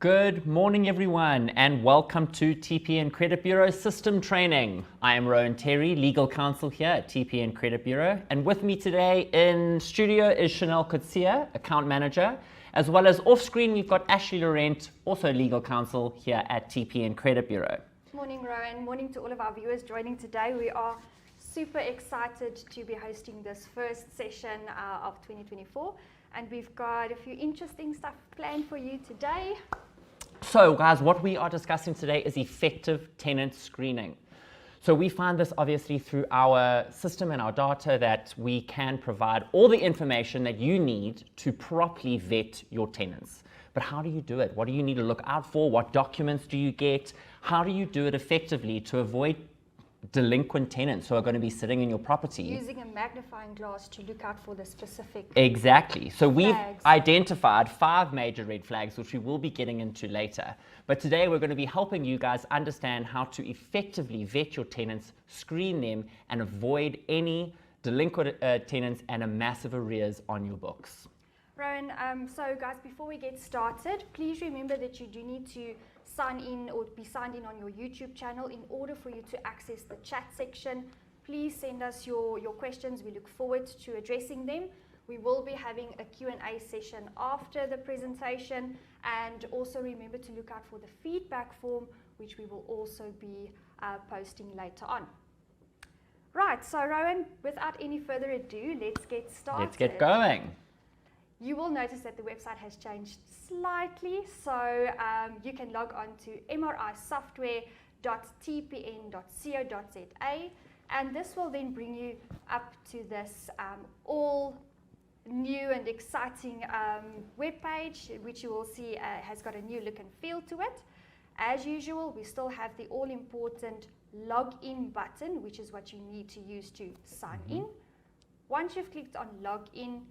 Good morning, everyone, and welcome to TPN Credit Bureau System Training. I am Rowan Terry, Legal Counsel here at TPN Credit Bureau, and with me today in studio is Chanel Kutsia, Account Manager, as well as off-screen we've got Ashley Laurent, also Legal Counsel here at TPN Credit Bureau. Morning, Rowan. Morning to all of our viewers joining today. We are super excited to be hosting this first session of 2024, and we've got a few interesting stuff planned for you today. So guys, what we are discussing today is effective tenant screening. So we find this obviously through our system and our data that we can provide all the information that you need to properly vet your tenants. But how do you do it? What do you need to look out for? What documents do you get? How do you do it effectively to avoid delinquent tenants who are going to be sitting in your property? Using a magnifying glass to look out for the specific Exactly. So we've flags. identified 5 major red flags, which we will be getting into later. But today we're going to be helping you guys understand how to effectively vet your tenants, screen them, and avoid any delinquent tenants and a massive arrears on your books. Rowan, so guys, before we get started, please remember that you do need to sign in or be signed in on your YouTube channel in order for you to access the chat section. Please send us your questions. We look forward to addressing them. We will be having a Q&A session after the presentation, and also remember to look out for the feedback form, which we will also be posting later on. Right, so Rowan, without any further ado, let's get started. Let's get going. You will notice that the website has changed slightly, so you can log on to mrisoftware.tpn.co.za, and this will then bring you up to this all new and exciting web page, which you will see has got a new look and feel to it. As usual, we still have the all-important login button, which is what you need to use to sign in. Once you've clicked on login,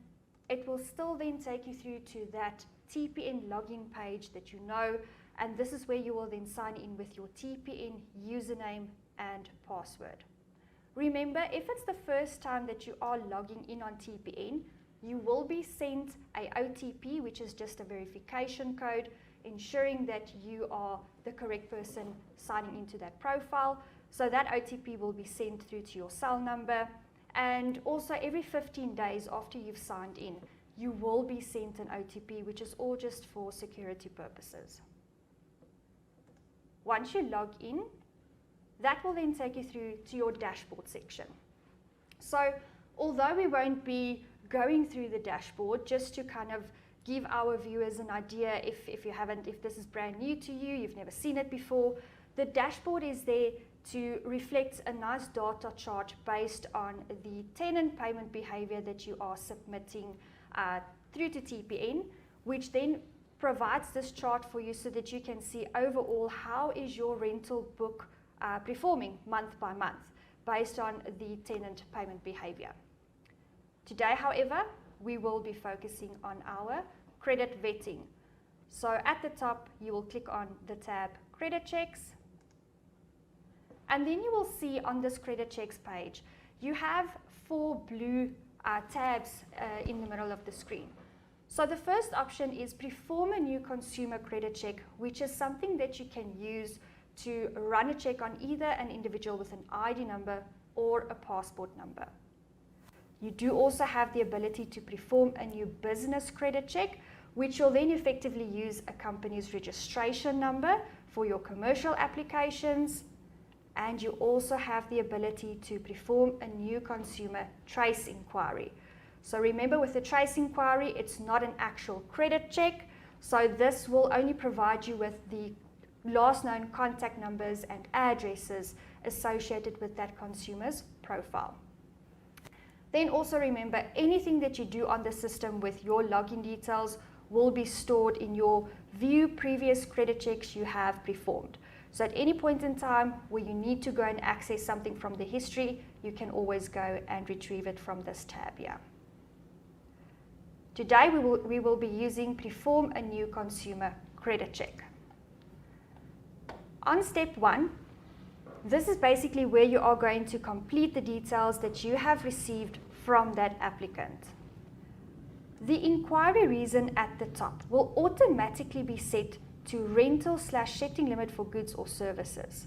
it will still then take you through to that TPN login page that you know, and this is where you will then sign in with your TPN username and password. Remember, if it's the first time that you are logging in on TPN, you will be sent a OTP, which is just a verification code, ensuring that you are the correct person signing into that profile. So that OTP will be sent through to your cell number. And also every 15 days after you've signed in, you will be sent an OTP, which is all just for security purposes. Once you log in, that will then take you through to your dashboard section. So although we won't be going through the dashboard, just to kind of give our viewers an idea, if this is brand new to you, you've never seen it before, the dashboard is there to reflect a nice data chart based on the tenant payment behavior that you are submitting through to TPN, which then provides this chart for you so that you can see overall how is your rental book performing month by month based on the tenant payment behavior. Today, however, we will be focusing on our credit vetting. So at the top, you will click on the tab Credit Checks. And then you will see on this credit checks page, you have 4 blue tabs in the middle of the screen. So the first option is perform a new consumer credit check, which is something that you can use to run a check on either an individual with an ID number or a passport number. You do also have the ability to perform a new business credit check, which will then effectively use a company's registration number for your commercial applications. And you also have the ability to perform a new consumer trace inquiry. So remember, with the trace inquiry, it's not an actual credit check. So this will only provide you with the last known contact numbers and addresses associated with that consumer's profile. Then also remember, anything that you do on the system with your login details will be stored in your view previous credit checks you have performed. So at any point in time where you need to go and access something from the history, you can always go and retrieve it from this tab here. Today we will be using perform a new consumer credit check. On step 1, this is basically where you are going to complete the details that you have received from that applicant. The inquiry reason at the top will automatically be set to rental/setting limit for goods or services.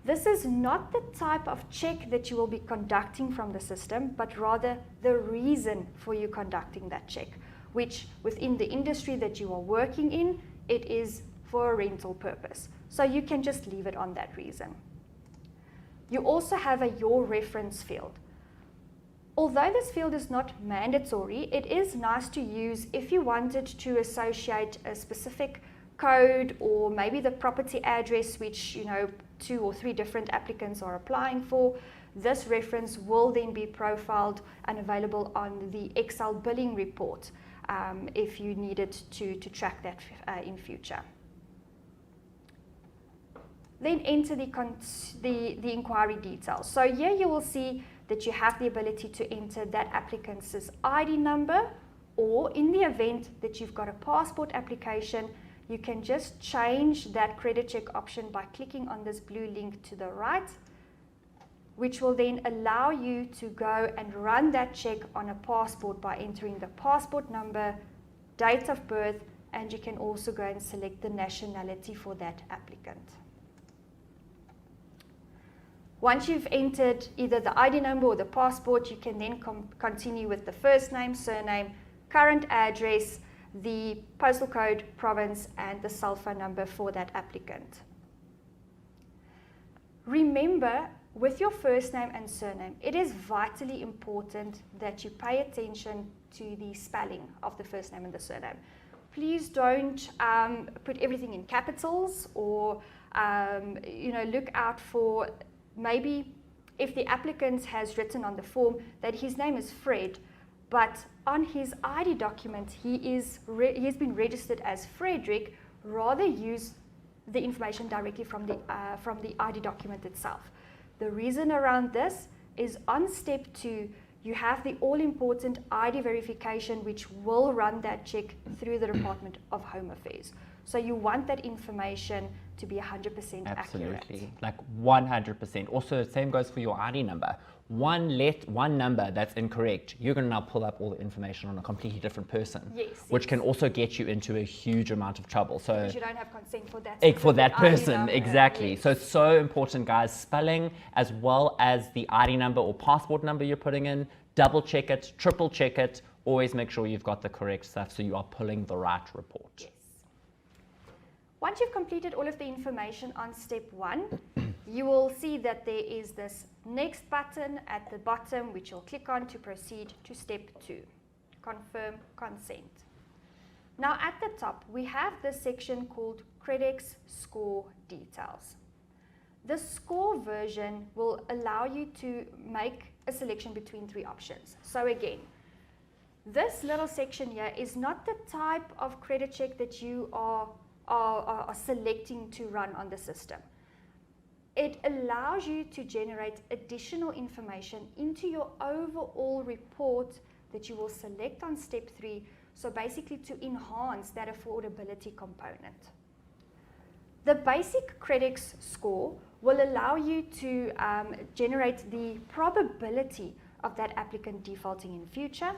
This is not the type of check that you will be conducting from the system, but rather the reason for you conducting that check, which within the industry that you are working in, it is for a rental purpose. So you can just leave it on that reason. You also have a your reference field. Although this field is not mandatory, it is nice to use if you wanted to associate a specific code or maybe the property address which 2 or 3 different applicants are applying for. This reference will then be profiled and available on the Excel billing report if you needed to track that in future. Then enter the inquiry details. So here you will see that you have the ability to enter that applicant's ID number, or in the event that you've got a passport application, you can just change that credit check option by clicking on this blue link to the right, which will then allow you to go and run that check on a passport by entering the passport number, date of birth, and you can also go and select the nationality for that applicant. Once you've entered either the ID number or the passport, you can then continue with the first name, surname, current address, the postal code, province, and the cell phone number for that applicant. Remember, with your first name and surname, it is vitally important that you pay attention to the spelling of the first name and the surname. Please don't put everything in capitals, or look out for maybe if the applicant has written on the form that his name is Fred, but on his ID document he's been registered as Frederick, rather use the information directly from the ID document itself. The reason around this is on step 2, you have the all-important ID verification, which will run that check through the Department of Home Affairs. So you want that information to be 100% accurate. Absolutely, like 100%. Also, same goes for your ID number. One number that's incorrect, you're going to now pull up all the information on a completely different person, which can also get you into a huge amount of trouble. So because you don't have consent for that person, exactly. Yes. So it's so important, guys. Spelling as well as the ID number or passport number you're putting in, double check it, triple check it. Always make sure you've got the correct stuff so you are pulling the right report. Yes. Once you've completed all of the information on step 1, you will see that there is this next button at the bottom, which you'll click on to proceed to step 2, confirm consent. Now at the top, we have this section called Credit's Score Details. The score version will allow you to make a selection between 3 options. So again, this little section here is not the type of credit check that you are selecting to run on the system. It allows you to generate additional information into your overall report that you will select on step 3, so basically to enhance that affordability component. The basic credit score will allow you to generate the probability of that applicant defaulting in future.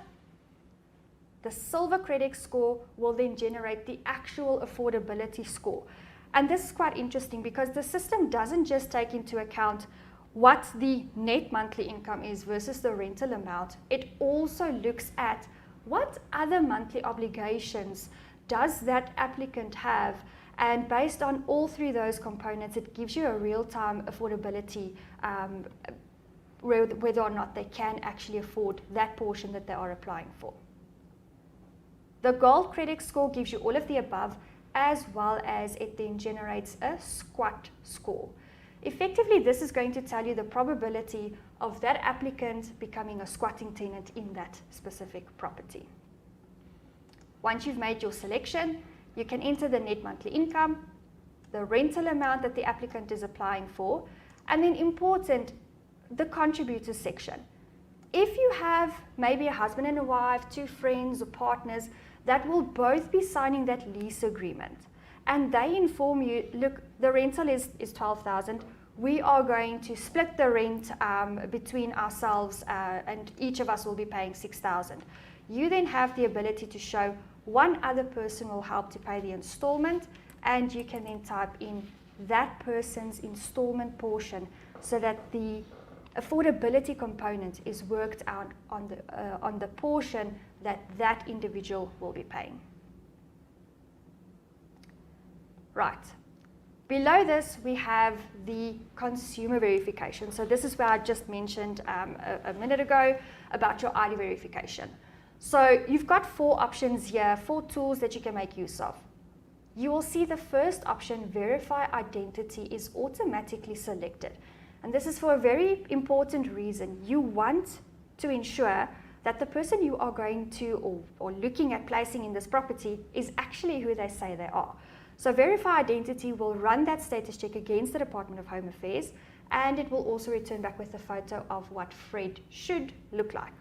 The silver credit score will then generate the actual affordability score. And this is quite interesting because the system doesn't just take into account what the net monthly income is versus the rental amount. It also looks at what other monthly obligations does that applicant have, and based on all 3 of those components, it gives you a real-time affordability whether or not they can actually afford that portion that they are applying for. The gold credit score gives you all of the above, as well as it then generates a squat score. Effectively, this is going to tell you the probability of that applicant becoming a squatting tenant in that specific property. Once you've made your selection, you can enter the net monthly income, the rental amount that the applicant is applying for, and then important, the contributors section. If you have maybe a husband and a wife, 2 friends or partners that will both be signing that lease agreement, and they inform you, look, the rental is 12,000, we are going to split the rent between ourselves and each of us will be paying 6,000. You then have the ability to show one other person will help to pay the installment, and you can then type in that person's installment portion so that the affordability component is worked out on the portion that that individual will be paying. Right. Below this, we have the consumer verification. So this is where I just mentioned a minute ago about your ID verification. So you've got 4 options here, 4 tools that you can make use of. You will see the first option, verify identity, is automatically selected. And this is for a very important reason. You want to ensure that the person you are going to or looking at placing in this property is actually who they say they are. So verify identity will run that status check against the Department of Home Affairs, and it will also return back with a photo of what Fred should look like.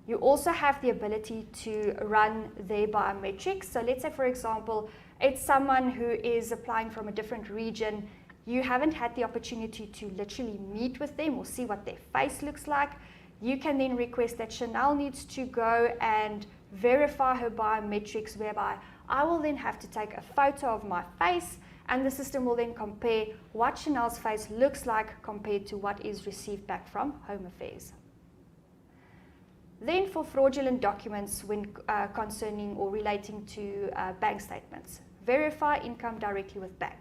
You also have the ability to run their biometrics. So let's say, for example, it's someone who is applying from a different region. You haven't had the opportunity to literally meet with them or see what their face looks like. You can then request that Chanel needs to go and verify her biometrics, whereby I will then have to take a photo of my face, and the system will then compare what Chanel's face looks like compared to what is received back from Home Affairs. Then for fraudulent documents when concerning or relating to bank statements, verify income directly with bank.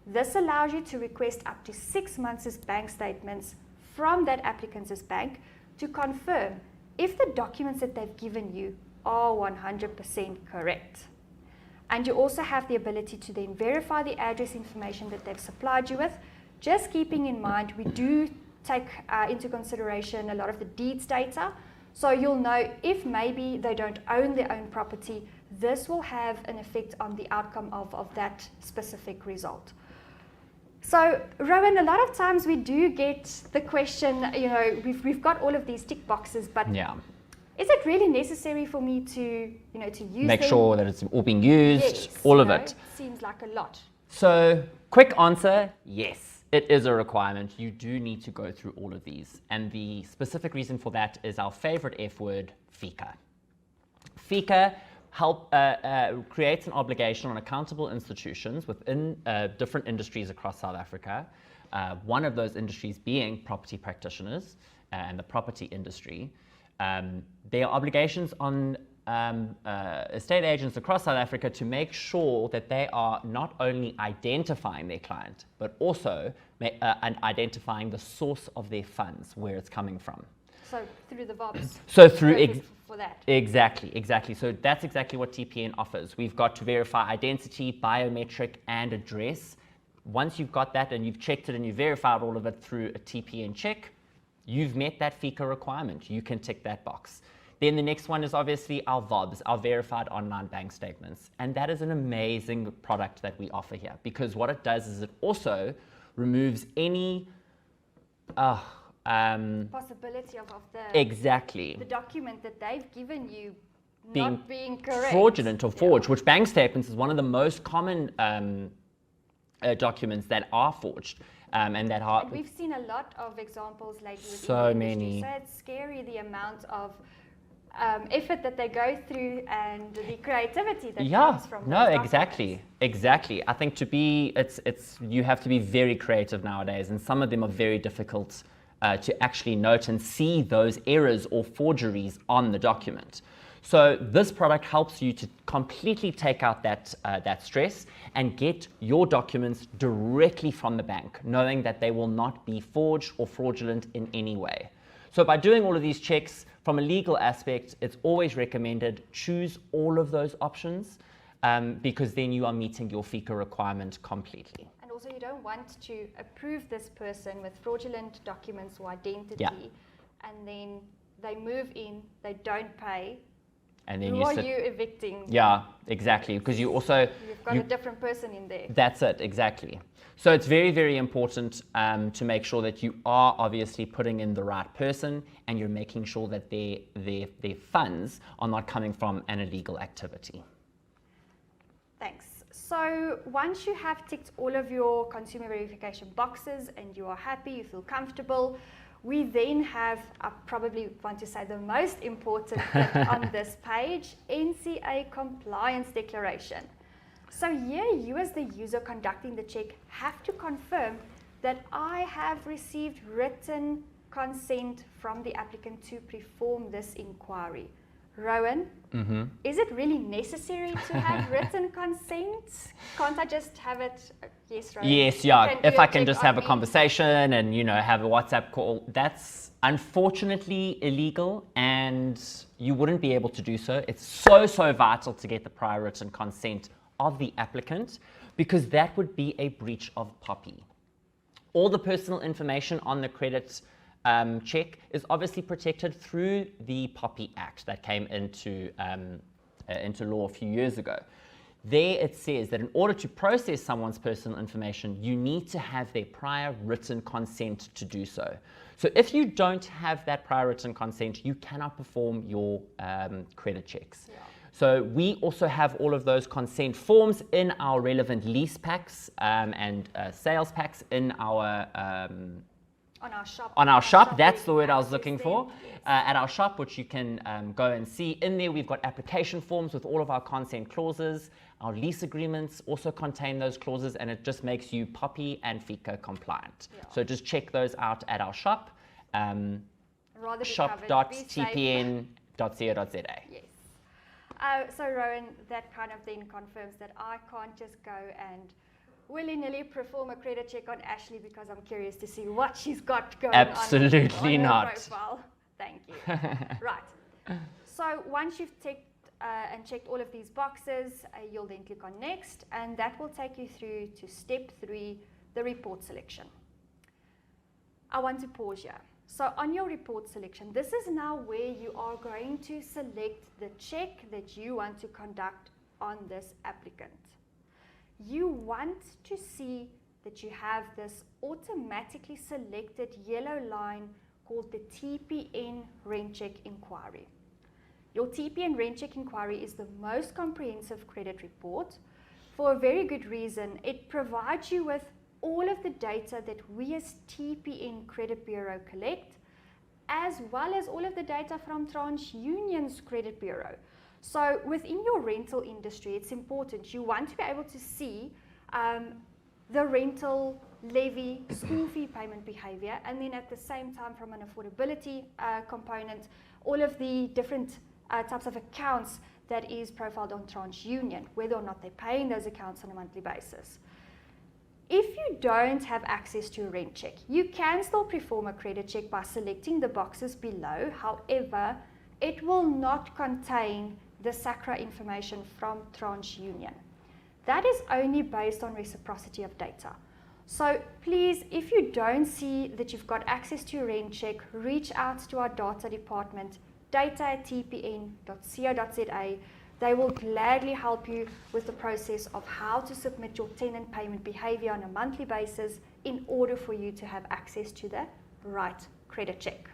This allows you to request up to 6 months' bank statements from that applicant's bank to confirm if the documents that they've given you are 100% correct. And you also have the ability to then verify the address information that they've supplied you with, just keeping in mind we do take into consideration a lot of the deeds data. So you'll know if maybe they don't own their own property, this will have an effect on the outcome of that specific result. So Rowan, a lot of times we do get the question, you know, we've got all of these tick boxes, but Yeah. Is it really necessary for me to, you know, to use Make them? sure that it's all being used, Yes, all of you know, it. Seems like a lot. So, quick answer, yes, it is a requirement. You do need to go through all of these. And the specific reason for that is our favorite F word, FICA. FICA creates an obligation on accountable institutions within different industries across South Africa. One of those industries being property practitioners and the property industry. There are obligations on estate agents across South Africa to make sure that they are not only identifying their client, but also and identifying the source of their funds, where it's coming from. So through the VOBs. So through for that. Exactly. So that's exactly what TPN offers. We've got to verify identity, biometric, and address. Once you've got that and you've checked it and you've verified all of it through a TPN check, you've met that FICA requirement. You can tick that box. Then the next one is obviously our VOBs, our verified online bank statements. And that is an amazing product that we offer here, because what it does is it also removes any possibility of the document that they've given you not being correct. Fraudulent or forged, which bank statements is one of the most common documents that are forged. And we've seen a lot of examples lately. So many. So it's scary the amount of effort that they go through and the creativity that comes from. No, exactly. I think you have to be very creative nowadays, and some of them are very difficult to actually note and see those errors or forgeries on the document. So this product helps you to completely take out that stress and get your documents directly from the bank, knowing that they will not be forged or fraudulent in any way. So by doing all of these checks, from a legal aspect, it's always recommended choose all of those options because then you are meeting your FICA requirement completely. And also you don't want to approve this person with fraudulent documents or identity, and then they move in, they don't pay. And then Who are you evicting? Yeah, exactly. Because you've got a different person in there. That's it, exactly. So it's very, very important to make sure that you are obviously putting in the right person and you're making sure that their funds are not coming from an illegal activity. Thanks. So once you have ticked all of your consumer verification boxes and you are happy, you feel comfortable, We then have, I probably want to say the most important bit on this page, NCA compliance declaration. So here you as the user conducting the check have to confirm that I have received written consent from the applicant to perform this inquiry. Rowan, is it really necessary to have written consent? Can't I just have it? Yes, Rowan. Yes, yeah. If I can just have a conversation and, you know, have a WhatsApp call, that's unfortunately illegal and you wouldn't be able to do so. It's so vital to get the prior written consent of the applicant because that would be a breach of POPI. All the personal information on the credit check is obviously protected through the POPI Act that came into law a few years ago. There it says that in order to process someone's personal information, you need to have their prior written consent to do so. So if you don't have that prior written consent, you cannot perform your credit checks. Yeah. So we also have all of those consent forms in our relevant lease packs and sales packs in our on our shop, that's the word I was looking for. Yes. At our shop, which you can go and see. In there, we've got application forms with all of our consent clauses. Our lease agreements also contain those clauses, and it just makes you POPI and FICA compliant. Yeah. So just check those out at our shop, shop.tpn.co.za. Yes. So Rowan, that kind of then confirms that I can't just go and willy-nilly perform a credit check on Ashley because I'm curious to see what she's got going Absolutely on not. Her profile. Thank you. Right. So once you've ticked and checked all of these boxes, you'll then click on Next, and that will take you through to step 3, the report selection. I want to pause here. So on your report selection, this is now where you are going to select the check that you want to conduct on this applicant. You want to see that you have this automatically selected yellow line called the TPN RentCheck inquiry. Your TPN RentCheck inquiry is the most comprehensive credit report for a very good reason. It provides you with all of the data that we as TPN Credit Bureau collect, as well as all of the data from TransUnion's Credit Bureau. So within your rental industry, it's important. You want to be able to see the rental levy, school fee payment behavior, and then at the same time from an affordability component, all of the different types of accounts that is profiled on TransUnion, whether or not they're paying those accounts on a monthly basis. If you don't have access to a rent check, you can still perform a credit check by selecting the boxes below. However, it will not contain the SACRA information from TransUnion. That is only based on reciprocity of data. So please, if you don't see that you've got access to a rent check, reach out to our data department, data@tpn.co.za. They will gladly help you with the process of how to submit your tenant payment behavior on a monthly basis in order for you to have access to the right credit check.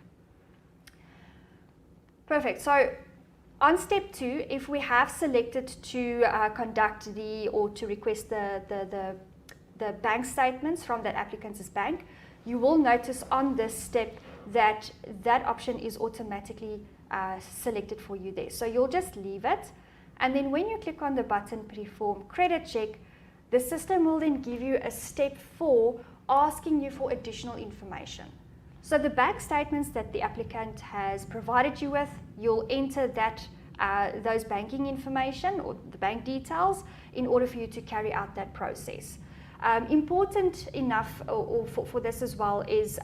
Perfect. So on step 2, if we have selected to conduct or to request the bank statements from that applicant's bank, you will notice on this step that that option is automatically selected for you there. So you'll just leave it. And then when you click on the button Perform Credit Check, the system will then give you a step 4 asking you for additional information. So the bank statements that the applicant has provided you with, you'll enter that those banking information or the bank details in order for you to carry out that process. Important enough for this as well is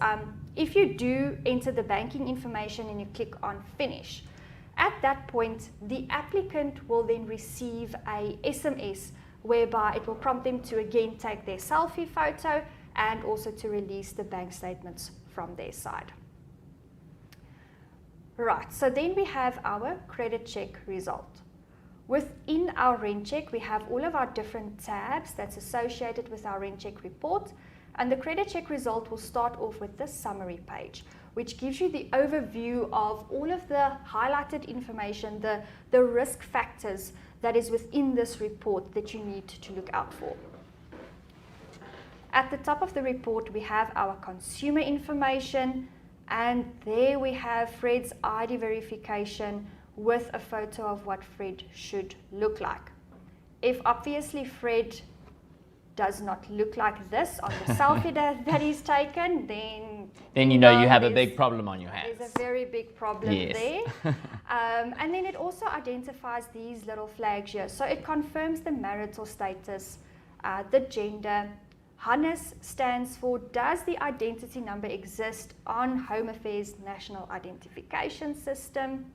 if you do enter the banking information and you click on Finish, at that point, the applicant will then receive a SMS whereby it will prompt them to again take their selfie photo and also to release the bank statements from their side. Right, so then we have our credit check result. Within our rent check, we have all of our different tabs that's associated with our rent check report, and the credit check result will start off with this summary page, which gives you the overview of all of the highlighted information, the risk factors that is within this report that you need to look out for. At the top of the report, we have our consumer information, And there we have Fred's ID verification with a photo of what Fred should look like. If obviously Fred does not look like this on the selfie that he's taken, then you know you have a big problem on your hands. There's a very big problem there. And then it also identifies these little flags here. So it confirms the marital status, the gender. HANIS stands for, does the identity number exist on Home Affairs National Identification System?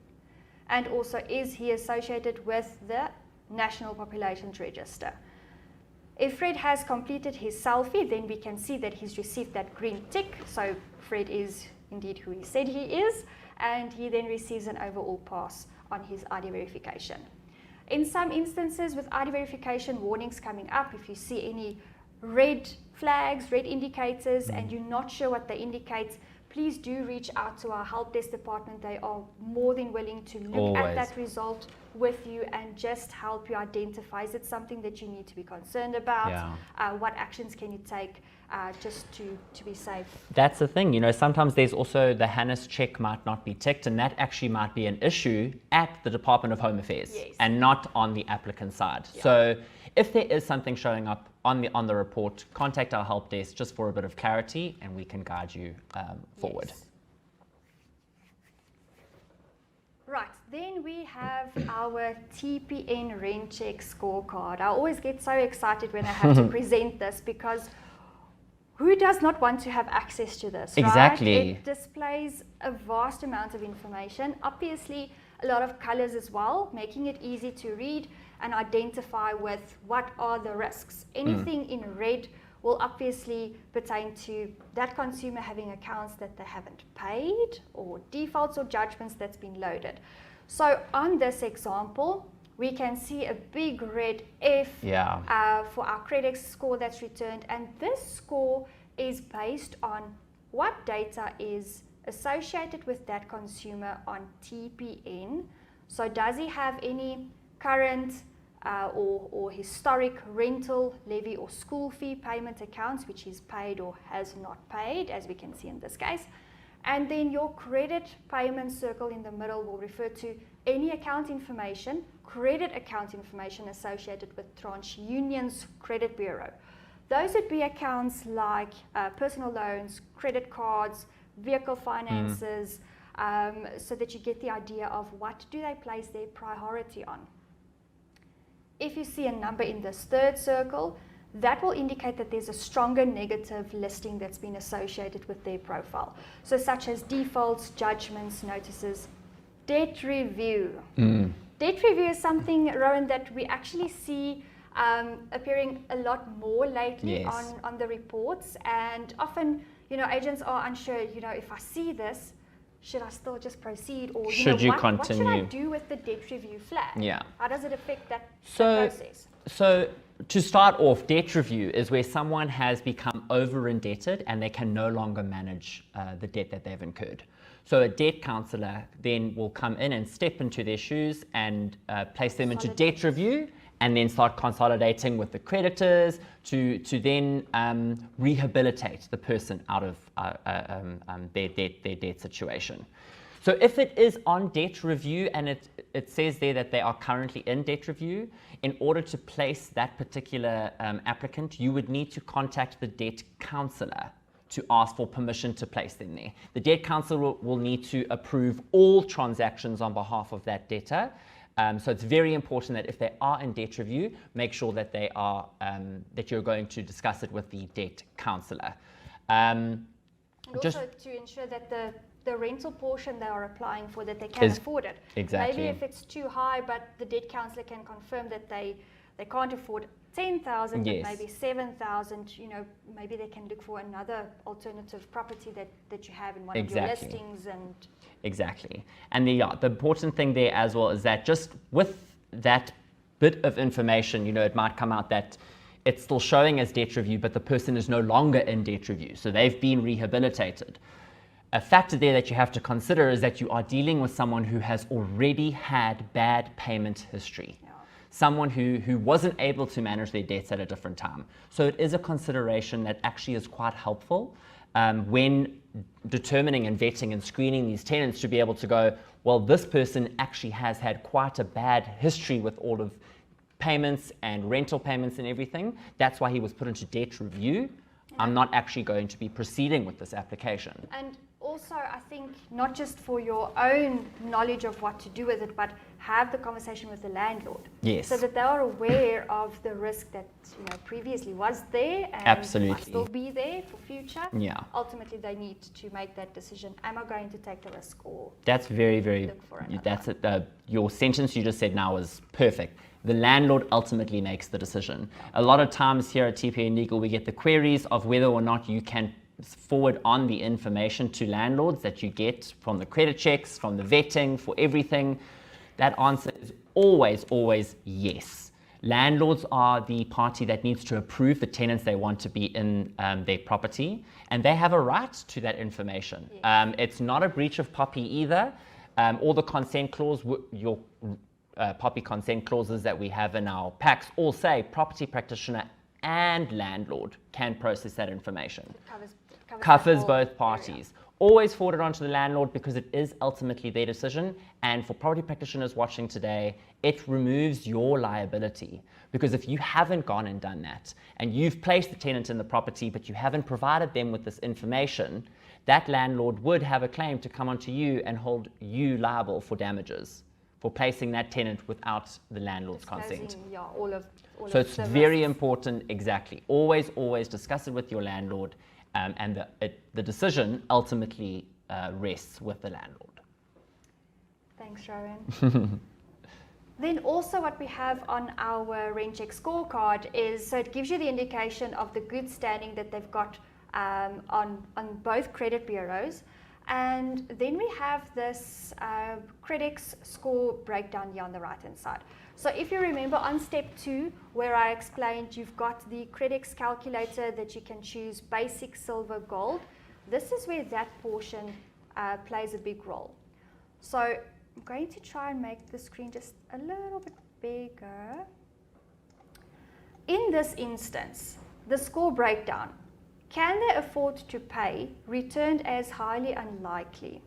And also, is he associated with the National Populations Register? If Fred has completed his selfie, then we can see that he's received that green tick. So Fred is indeed who he said he is, and he then receives an overall pass on his ID verification. In some instances with ID verification warnings coming up, if you see any red flags, red indicators, and you're not sure what they indicate, please do reach out to our help desk department. They are more than willing to look at that result with you and just help you identify, is it something that you need to be concerned about? What actions can you take just to be safe? That's the thing, you know, sometimes there's also the HANIS check might not be ticked, and that actually might be an issue at the Department of Home Affairs and not on the applicant side. So if there is something showing up on the report, contact our help desk just for a bit of clarity, and we can guide you forward. Right, then we have our TPN RentCheck scorecard. I always get so excited when I have to present this, because who does not want to have access to this, Exactly. right? It displays a vast amount of information, obviously a lot of colors as well, making it easy to read and identify with what are the risks. Anything in red will obviously pertain to that consumer having accounts that they haven't paid, or defaults or judgments that's been loaded. So on this example, we can see a big red F for our credit score that's returned, and this score is based on what data is associated with that consumer on TPN. So does he have any current or historic rental, levy or school fee payment accounts which he's paid or has not paid, as we can see in this case. And then your credit payment circle in the middle will refer to any account information, credit account information associated with TransUnion's credit bureau. Those would be accounts like personal loans, credit cards, vehicle finances, so that you get the idea of what do they place their priority on. If you see a number in this third circle, that will indicate that there's a stronger negative listing that's been associated with their profile. So such as defaults, judgments, notices, debt review. Debt review is something, Rowan, that we actually see appearing a lot more lately on the reports, and often, you know, agents are unsure, you know, if I see this, should I still just proceed, or should you continue? What should I do with the debt review flag? How does it affect that process? So to start off, debt review is where someone has become over indebted and they can no longer manage the debt that they've incurred. So a debt counsellor then will come in and step into their shoes and place them into debt review, and then start consolidating with the creditors to then rehabilitate the person out of their debt situation. So if it is on debt review and it says there that they are currently in debt review, in order to place that particular applicant, you would need to contact the debt counsellor to ask for permission to place them there. The debt counsellor will need to approve all transactions on behalf of that debtor. So it's very important that if they are in debt review, make sure that they are that you're going to discuss it with the debt counsellor. And also to ensure that the rental portion they are applying for, that they can afford it. Exactly. Maybe if it's too high, but the debt counsellor can confirm that they can't afford 10,000, but maybe 7,000. You know, maybe they can look for another alternative property that you have in one of your listings. And exactly. And the important thing there as well is that just with that bit of information, you know, it might come out that it's still showing as debt review, but the person is no longer in debt review, so they've been rehabilitated. A factor there that you have to consider is that you are dealing with someone who has already had bad payment history. Someone who wasn't able to manage their debts at a different time. So it is a consideration that actually is quite helpful when determining and vetting and screening these tenants, to be able to go, well, this person actually has had quite a bad history with all of payments and rental payments and everything. That's why he was put into debt review. I'm not actually going to be proceeding with this application. And also, I think not just for your own knowledge of what to do with it, but have the conversation with the landlord. Yes. So that they are aware of the risk that previously was there and Absolutely. might still be there for future. Yeah. Ultimately, they need to make that decision. Am I going to take the risk or That's very, very, look for another that's it. Your sentence you just said now is perfect. The landlord ultimately makes the decision. A lot of times here at TPN Legal, we get the queries of whether or not you can forward on the information to landlords that you get from the credit checks, from the vetting, for everything. That answer is always, always yes. Landlords are the party that needs to approve the tenants they want to be in their property, and they have a right to that information. Yes. It's not a breach of POPI either. All the consent clause, your POPI consent clauses that we have in our packs all say property practitioner and landlord can process that information. Covers both parties. Always forward it on to the landlord because it is ultimately their decision. And for property practitioners watching today, it removes your liability. Because if you haven't gone and done that, and you've placed the tenant in the property, but you haven't provided them with this information, that landlord would have a claim to come onto you and hold you liable for damages for placing that tenant without the landlord's consent. Yeah, all of So it's the very risks. important, exactly. Always, always discuss it with your landlord, and the decision ultimately rests with the landlord. Thanks, Rowan. Then also what we have on our RentCheck scorecard is, so it gives you the indication of the good standing that they've got on both credit bureaus. And then we have this Credix score breakdown here on the right hand side. So if you remember on step 2, where I explained you've got the Credix calculator that you can choose basic, silver, gold, this is where that portion plays a big role. So I'm going to try and make the screen just a little bit bigger. In this instance, the score breakdown, can they afford to pay, returned as highly unlikely.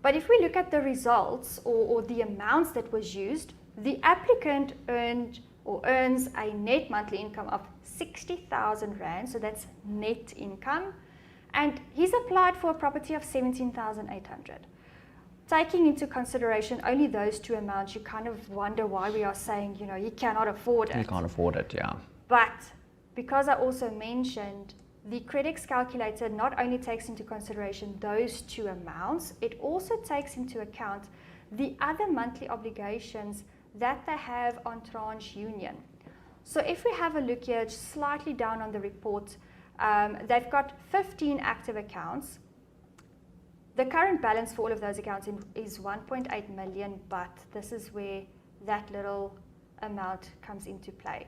But if we look at the results or the amounts that was used, the applicant earned or earns a net monthly income of 60,000 Rand, so that's net income, and he's applied for a property of 17,800. Taking into consideration only those two amounts, you kind of wonder why we are saying, he cannot afford it. You can't afford it, yeah. But because I also mentioned the Credix calculator not only takes into consideration those two amounts, it also takes into account the other monthly obligations that they have on tranche union. So if we have a look here, slightly down on the report, they've got 15 active accounts. The current balance for all of those accounts is 1.8 million, but this is where that little amount comes into play.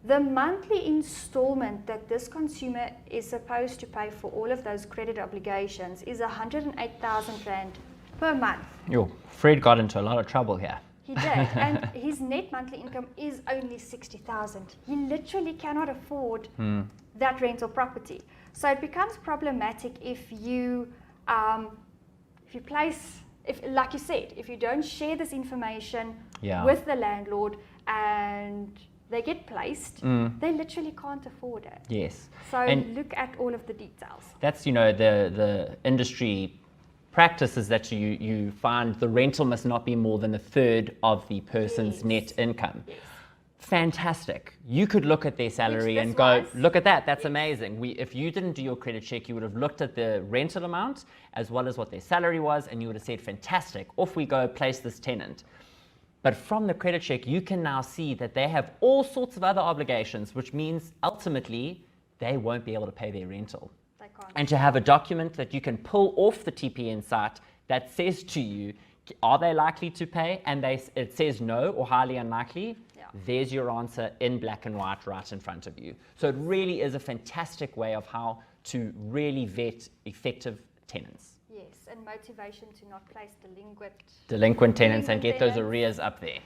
The monthly installment that this consumer is supposed to pay for all of those credit obligations is 108,000 Rand per month. Yo, Fred got into a lot of trouble here. He did, and his net monthly income is only 60,000. He literally cannot afford that rental property. So it becomes problematic if you like you said, if you don't share this information with the landlord and they get placed, they literally can't afford it. Yes. So And look at all of the details. that's, the industry practice is that you find the rental must not be more than a third of the person's net income. Yes. Fantastic. You could look at their salary this and go, was. look at that, that's amazing. If you didn't do your credit check, you would have looked at the rental amount as well as what their salary was, and you would have said, fantastic, off we go, place this tenant. But from the credit check, you can now see that they have all sorts of other obligations, which means ultimately they won't be able to pay their rental. They can't. And to have a document that you can pull off the TPN site that says to you, are they likely to pay? And it says no or highly unlikely. Yeah. There's your answer in black and white right in front of you. So it really is a fantastic way of how to really vet effective tenants. Yes, and motivation to not place Delinquent tenants and get those tenants. arrears up there.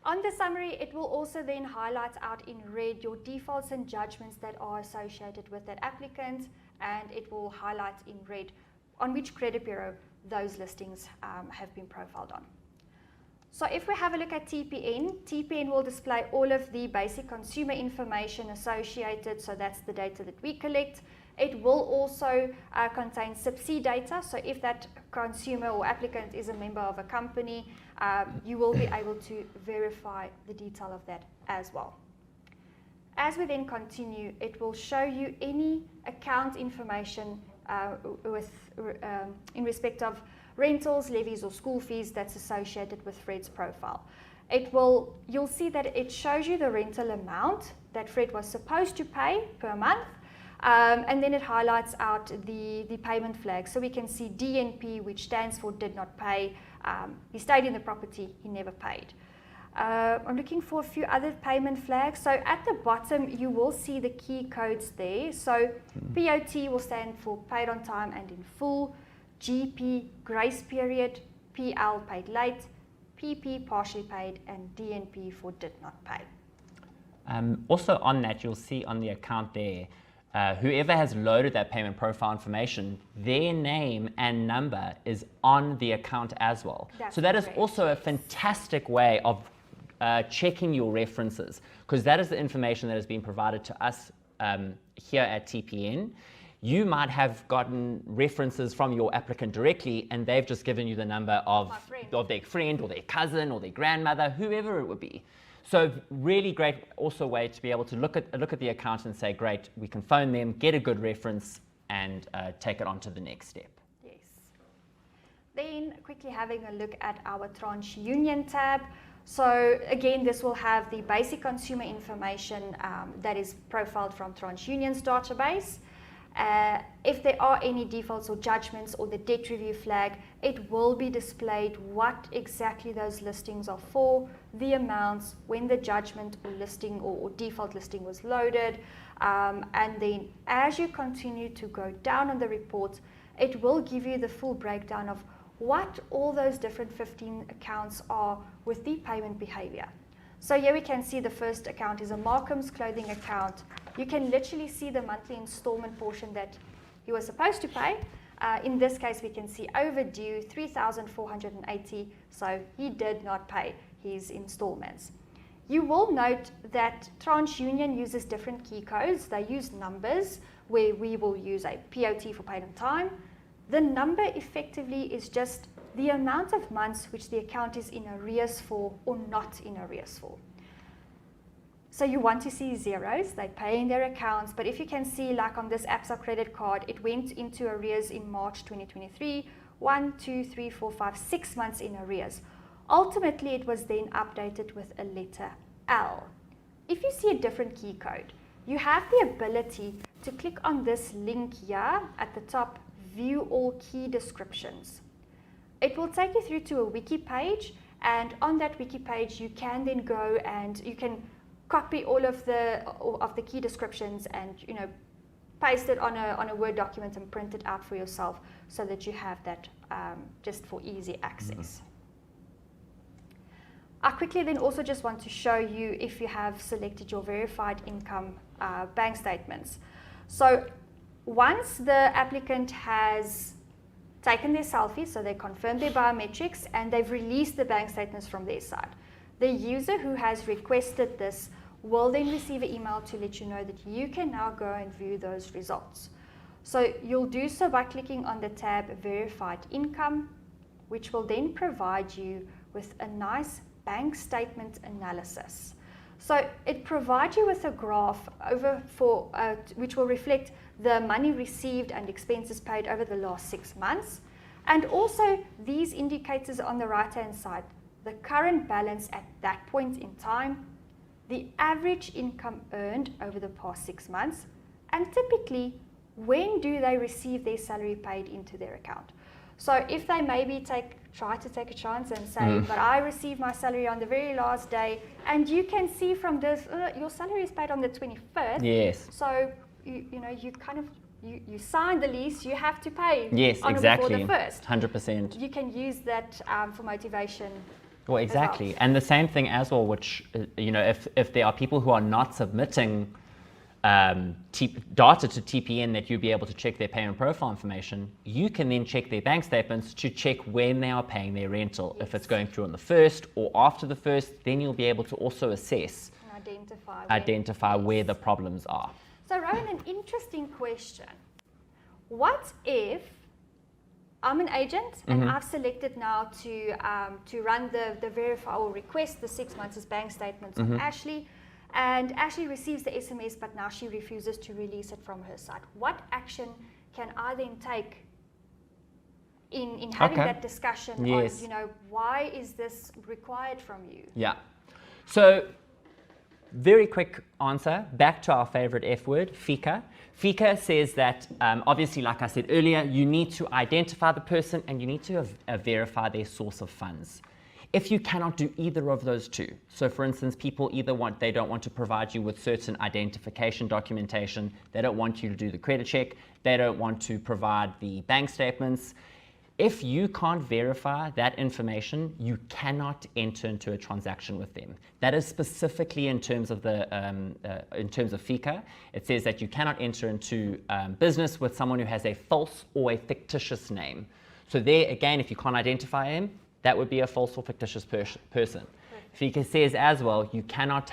On the summary, it will also then highlight out in red your defaults and judgments that are associated with that applicant, and it will highlight in red on which credit bureau those listings have been profiled on. So if we have a look at TPN, TPN will display all of the basic consumer information associated, so that's the data that we collect. It will also contain sub-C data, so if that consumer or applicant is a member of a company, you will be able to verify the detail of that as well. As we then continue, it will show you any account information in respect of rentals, levies or school fees that's associated with Fred's profile. You'll see that it shows you the rental amount that Fred was supposed to pay per month, and then it highlights out the payment flag. So we can see DNP, which stands for did not pay. He stayed in the property, he never paid. I'm looking for a few other payment flags. So at the bottom, you will see the key codes there. So POT will stand for paid on time and in full, GP grace period, PL paid late, PP partially paid, and DNP for did not pay. Also on that, you'll see on the account there, whoever has loaded that payment profile information, their name and number is on the account as well. So that is also a fantastic way of checking your references, because that is the information that has been provided to us here at TPN. You might have gotten references from your applicant directly, and they've just given you the number of their friend or their cousin or their grandmother, whoever it would be. So really great also way to be able to look at the account and say, great, we can phone them, get a good reference, and take it on to the next step. Yes. Then quickly having a look at our TransUnion tab. So again, this will have the basic consumer information that is profiled from TransUnion's database. If there are any defaults or judgments or the debt review flag, it will be displayed what exactly those listings are for, the amounts, when the judgment or listing or default listing was loaded, and then as you continue to go down on the report, it will give you the full breakdown of what all those different 15 accounts are with the payment behavior. So here we can see the first account is a Markham's clothing account. You can literally see the monthly installment portion that he was supposed to pay. In this case, we can see overdue, 3,480, so he did not pay his installments. You will note that TransUnion uses different key codes. They use numbers, where we will use a POT for paid on time. The number effectively is just the amount of months which the account is in arrears for or not in arrears for. So you want to see zeros, they pay in their accounts, but if you can see, like on this ABSA credit card, it went into arrears in March 2023, 1, 2, 3, 4, 5, 6 months in arrears. Ultimately, it was then updated with a letter L. If you see a different key code, you have the ability to click on this link here at the top, view all key descriptions. It will take you through to a wiki page, and on that wiki page, you can then go and you can copy all of the key descriptions and paste it on a Word document and print it out for yourself so that you have that just for easy access. I quickly then also just want to show you if you have selected your verified income bank statements. So once the applicant has taken their selfie, so they confirmed their biometrics and they've released the bank statements from their side, the user who has requested this will then receive an email to let you know that you can now go and view those results. So you'll do so by clicking on the tab Verified Income, which will then provide you with a nice bank statement analysis. So it provides you with a graph which will reflect the money received and expenses paid over the last 6 months, and also these indicators on the right-hand side, the current balance at that point in time, the average income earned over the past 6 months, and typically when do they receive their salary paid into their account. So if they maybe try to take a chance and say, but I received my salary on the very last day, and you can see from this, your salary is paid on the 21st. Yes. So you sign the lease, you have to pay. Yes, on exactly. Or before the 1st. 100%. You can use that for motivation. Well, exactly. And the same thing as well, which, if there are people who are not submitting data to TPN that you'll be able to check their payment profile information, you can then check their bank statements to check when they are paying their rental. If it's going through on the 1st or after the 1st, then you'll be able to also assess and identify where the problems are. So Rowan, an interesting question. What if I'm an agent and I've selected now to run the verify or request the 6 months bank statements of Ashley, and Ashley receives the SMS, but now she refuses to release it from her side. What action can I then take in having that discussion on, why is this required from you? Yeah. So, very quick answer, back to our favorite F word, FICA. FICA says that, obviously, like I said earlier, you need to identify the person and you need to verify their source of funds. If you cannot do either of those two, so for instance, people they don't want to provide you with certain identification documentation, they don't want you to do the credit check, they don't want to provide the bank statements. If you can't verify that information, you cannot enter into a transaction with them. That is specifically in terms of FICA. It says that you cannot enter into business with someone who has a false or a fictitious name. So there again, if you can't identify him, that would be a false or fictitious person. FICA says as well, you cannot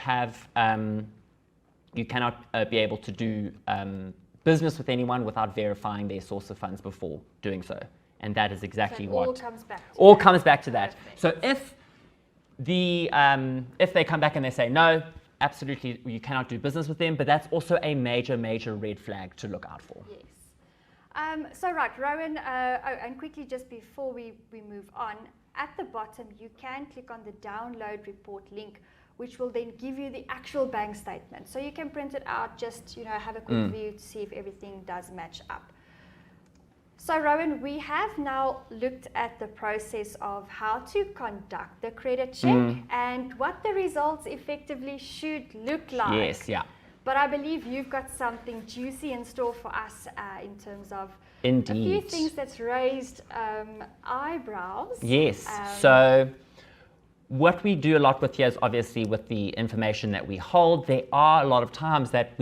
be able to do business with anyone without verifying their source of funds before doing so. And that is exactly what all comes back to that. So if they come back and they say no, absolutely you cannot do business with them, but that's also a major red flag to look out for. Yes. So right, Rowan, and quickly just before we move on, at the bottom you can click on the download report link, which will then give you the actual bank statement. So you can print it out, just have a quick view to see if everything does match up. So Rowan, we have now looked at the process of how to conduct the credit check and what the results effectively should look like. Yes, yeah. But I believe you've got something juicy in store for us in terms of Indeed. a few things that's raised eyebrows. Yes. So what we do a lot with here is obviously with the information that we hold, there are a lot of times that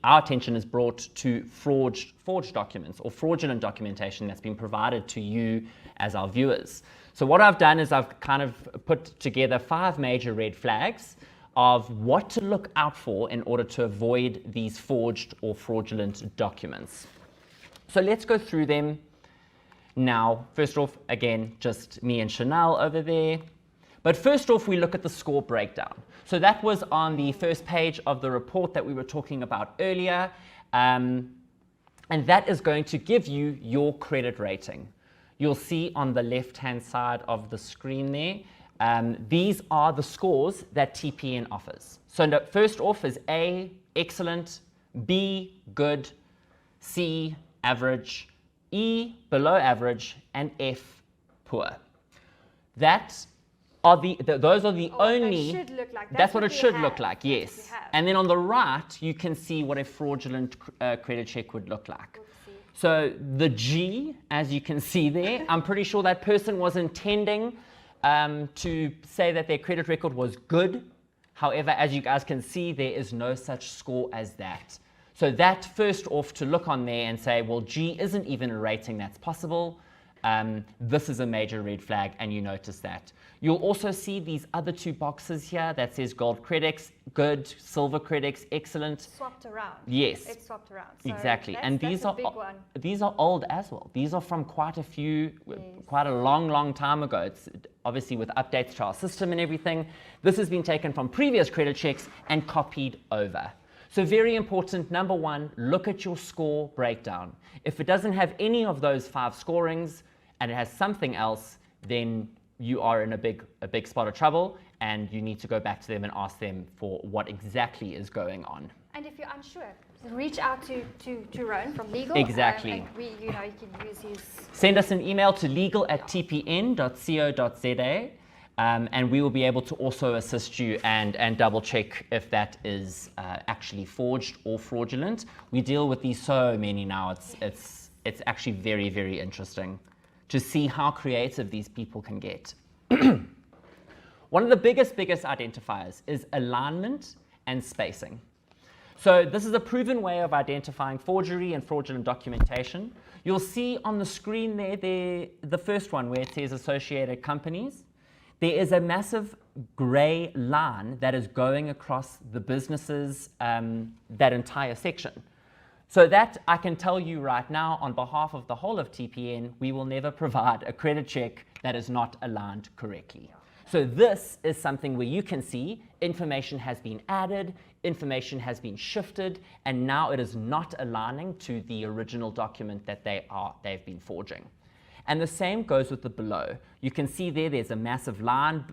our attention is brought to forged documents or fraudulent documentation that's been provided to you as our viewers. So what I've done is I've kind of put together 5 major red flags of what to look out for in order to avoid these forged or fraudulent documents. So let's go through them now. First off, again, just me and Chanel over there. But first off, we look at the score breakdown. So that was on the first page of the report that we were talking about earlier. And that is going to give you your credit rating. You'll see on the left-hand side of the screen there, these are the scores that TPN offers. So first off is A, excellent, B, good, C, average, E, below average, and F, poor. Those are the only. Should look like. That's what it should look like. Yes. And then on the right, you can see what a fraudulent credit check would look like. So the G, as you can see there, I'm pretty sure that person was intending to say that their credit record was good. However, as you guys can see, there is no such score as that. So that first off to look on there and say, well, G isn't even a rating that's possible. This is a major red flag, and you notice that. You'll also see these other 2 boxes here that says gold credits, good, silver credits, excellent. Swapped around. Yes. It's swapped around. So exactly. And these are old as well. These are from quite a long time ago. It's obviously with updates to our system and everything. This has been taken from previous credit checks and copied over. So very important, number 1, look at your score breakdown. If it doesn't have any of those 5 scorings and it has something else, then you are in a big spot of trouble, and you need to go back to them and ask them for what exactly is going on. And if you're unsure, reach out to Rowan from legal. Exactly. And you can use his. Send us an email to legal@tpn.co.za. And we will be able to also assist you and double check if that is actually forged or fraudulent. We deal with these so many now. It's actually very interesting to see how creative these people can get. One of the biggest identifiers is alignment and spacing. So this is a proven way of identifying forgery and fraudulent documentation. You'll see on the screen there, the first one where it says associated companies. There is a massive gray line that is going across the businesses, that entire section. So that I can tell you right now, on behalf of the whole of TPN, we will never provide a credit check that is not aligned correctly. So this is something where you can see information has been added, information has been shifted, and now it is not aligning to the original document that they've been forging. And the same goes with the below. You can see there's a massive line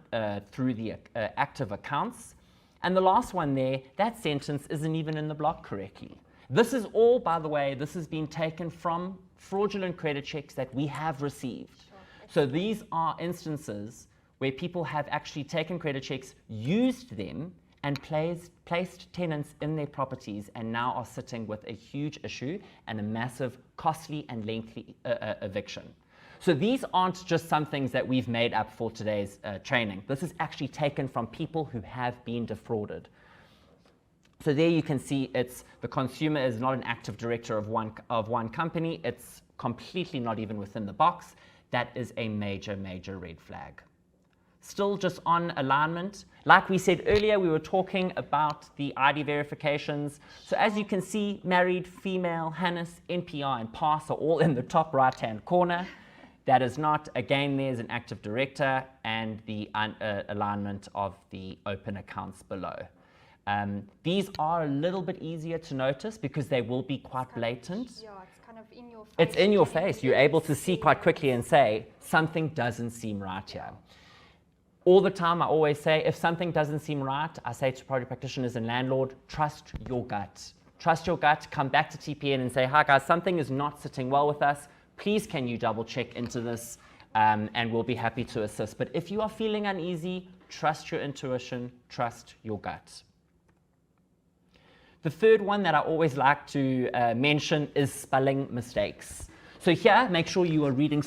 through the active accounts. And the last one there, that sentence isn't even in the block correctly. This is all, by the way, this has been taken from fraudulent credit checks that we have received. So these are instances where people have actually taken credit checks, used them, and placed tenants in their properties, and now are sitting with a huge issue and a massive, costly and lengthy eviction. So these aren't just some things that we've made up for today's training. This is actually taken from people who have been defrauded. So there you can see the consumer is not an active director of one company. It's completely not even within the box. That is a major, major red flag. Still just on alignment, like we said earlier, we were talking about the ID verifications. So as you can see, married, female, Hannes, NPI, and pass are all in the top right-hand corner. That is not, again, there's an active director and the alignment of the open accounts below. These are a little bit easier to notice because they will be quite blatant. Yeah, it's kind of in your face. It's in your face. You're able to see quite quickly and say, something doesn't seem right here. All the time, I always say, if something doesn't seem right, I say to property practitioners and landlord, trust your gut. Trust your gut, come back to TPN and say, hi guys, something is not sitting well with us. Please, can you double check into this? And we'll be happy to assist. But if you are feeling uneasy, trust your intuition, trust your gut. The third one that I always like to mention is spelling mistakes. So here, make sure you are reading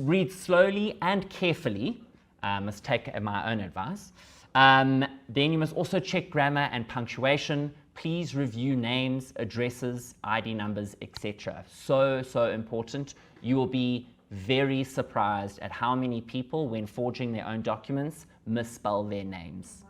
read slowly and carefully. Must take my own advice. Then you must also check grammar and punctuation. Please review names, addresses, ID numbers, etc. So important. You will be very surprised at how many people, when forging their own documents, misspell their names.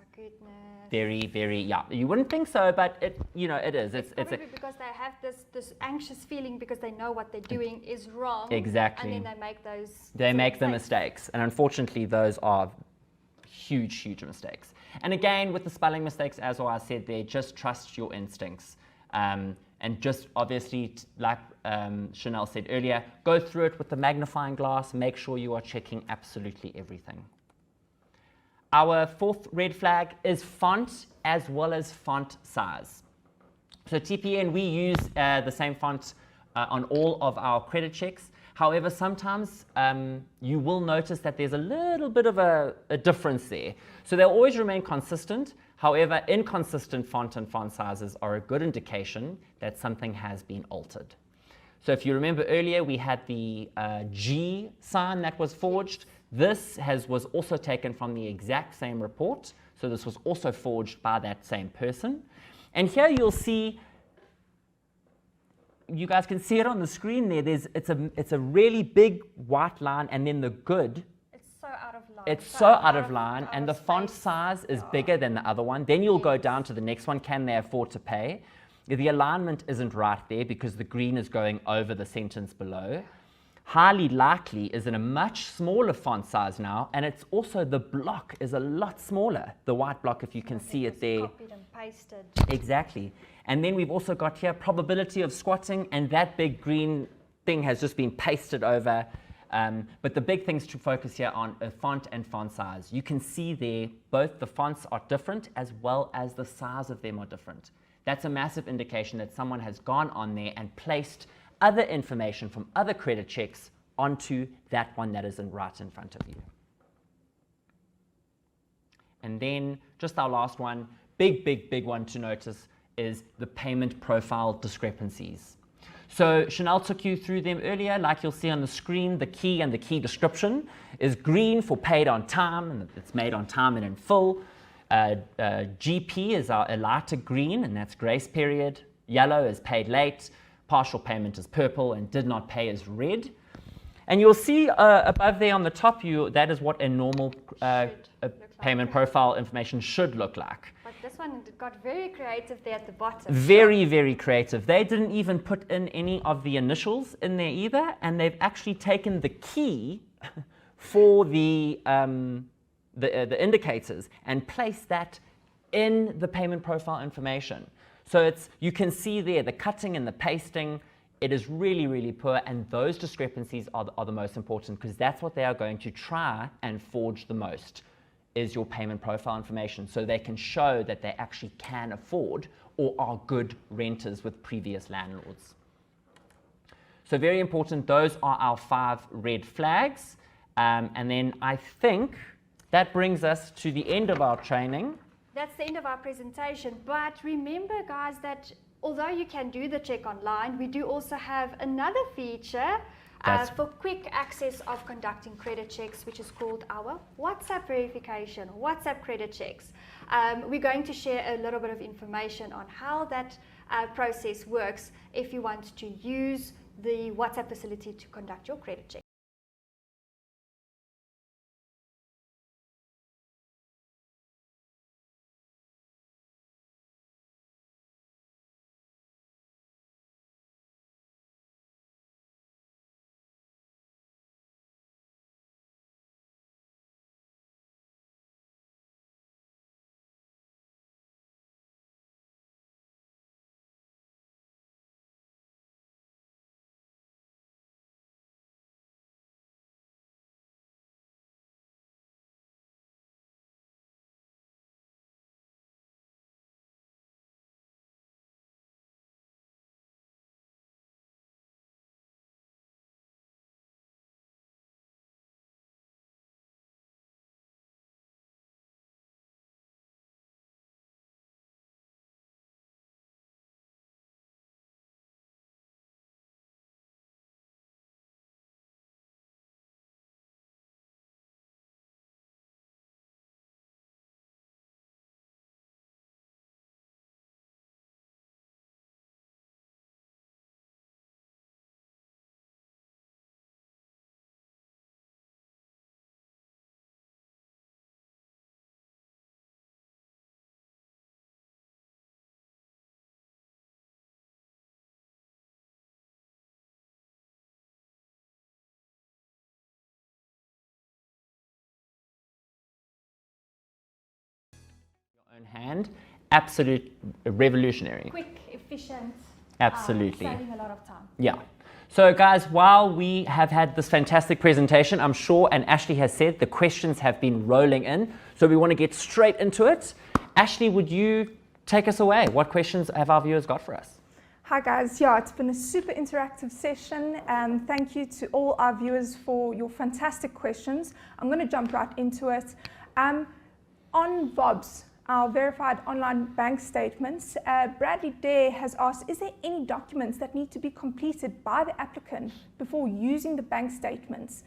Very, very, yeah. You wouldn't think so, but it is. It's probably because they have this anxious feeling because they know what they're doing is wrong. Exactly. And then they make those. They make the mistakes, and unfortunately, those are huge, huge mistakes. And again, with the spelling mistakes, as I said there, just trust your instincts, and just obviously, like Chanel said earlier, go through it with the magnifying glass. Make sure you are checking absolutely everything. Our fourth red flag is font as well as font size. So TPN, we use the same font on all of our credit checks. However, sometimes you will notice that there's a little bit of a difference there. So they'll always remain consistent. However, inconsistent font and font sizes are a good indication that something has been altered. So if you remember earlier, we had the G sign that was forged. This was also taken from the exact same report. So this was also forged by that same person. And here you'll see, you guys can see it on the screen there. It's a really big white line, and then the good. It's so out of line. It's so out of line, and the font size is bigger than the other one. Then you'll go down to the next one. Can they afford to pay? The alignment isn't right there because the green is going over the sentence below. Highly likely is in a much smaller font size now, and it's also, the block is a lot smaller, the white block, if you can see it there. Copied and pasted. Exactly. And then we've also got here probability of squatting, and that big green thing has just been pasted over. But the big things to focus here on are font and font size. You can see there both the fonts are different as well as the size of them are different. That's a massive indication that someone has gone on there and placed other information from other credit checks onto that one that isn't right in front of you. And then just our last one, big one to notice is the payment profile discrepancies. So Chanel took you through them earlier. Like you'll see on the screen, the key and the key description is green for paid on time, and it's made on time and in full. GP is a lighter green, and that's grace period. Yellow is paid late. Partial payment is purple, and did not pay is red. And you'll see above there on the top, that is what a normal payment profile information should look like. But this one got very creative there at the bottom. Very, very creative. They didn't even put in any of the initials in there either, and they've actually taken the key for the indicators and placed that in the payment profile information. So you can see there the cutting and the pasting. It is really, really poor, and those discrepancies are the most important, because that's what they are going to try and forge the most, is your payment profile information, so they can show that they actually can afford or are good renters with previous landlords. So very important, those are our 5 red flags. And then I think that brings us to the end of our training. That's the end of our presentation, but remember guys that although you can do the check online, we do also have another feature for quick access of conducting credit checks, which is called our WhatsApp verification, WhatsApp credit checks. We're going to share a little bit of information on how that process works if you want to use the WhatsApp facility to conduct your credit check. Own hand, absolute revolutionary. Quick, efficient, absolutely. saving a lot of time. Yeah. So guys, while we have had this fantastic presentation, I'm sure, and Ashley has said, the questions have been rolling in, so we want to get straight into it. Ashley, would you take us away? What questions have our viewers got for us? Hi guys, yeah, it's been a super interactive session. Thank you to all our viewers for your fantastic questions. I'm going to jump right into it. On VOBs, our verified online bank statements, Bradley Dare has asked, is there any documents that need to be completed by the applicant before using the bank statements?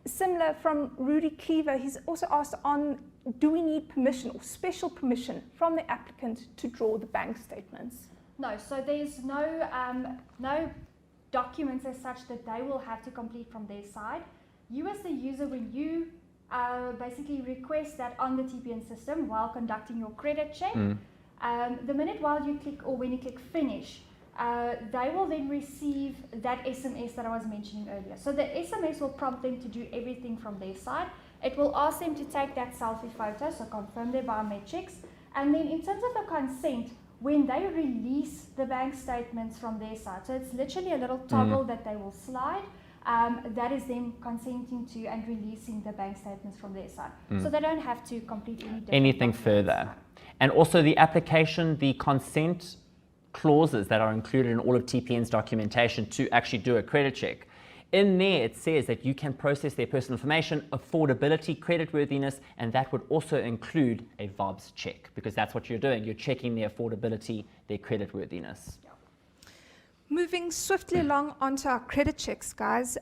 Similar from Rudy Cleaver, he's also asked on, do we need permission or special permission from the applicant to draw the bank statements? No, so there's no documents as such that they will have to complete from their side. You as the user, when you basically request that on the TPN system while conducting your credit check, the minute while you click, or when you click finish, they will then receive that SMS that I was mentioning earlier. So the SMS will prompt them to do everything from their side. It will ask them to take that selfie photo, so confirm their biometrics. And then in terms of the consent, when they release the bank statements from their side, so it's literally a little toggle that they will slide, that is them consenting to and releasing the bank statements from their side. So they don't have to complete anything further. And also the application, the consent clauses that are included in all of TPN's documentation to actually do a credit check. In there, it says that you can process their personal information, affordability, creditworthiness, and that would also include a VOBs check, because that's what you're doing. You're checking their affordability, their creditworthiness. Moving swiftly along onto our credit checks, guys.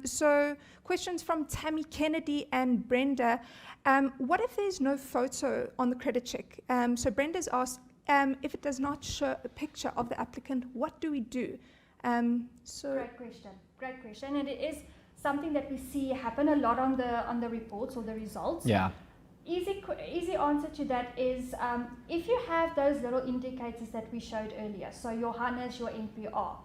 So questions from Tammy Kennedy and Brenda. What if there's no photo on the credit check? So Brenda's asked, if it does not show a picture of the applicant, what do we do? Great question. And it is something that we see happen a lot on the reports or the results. Yeah. Easy answer to that is if you have those little indicators that we showed earlier, so your HANAS, your NPR,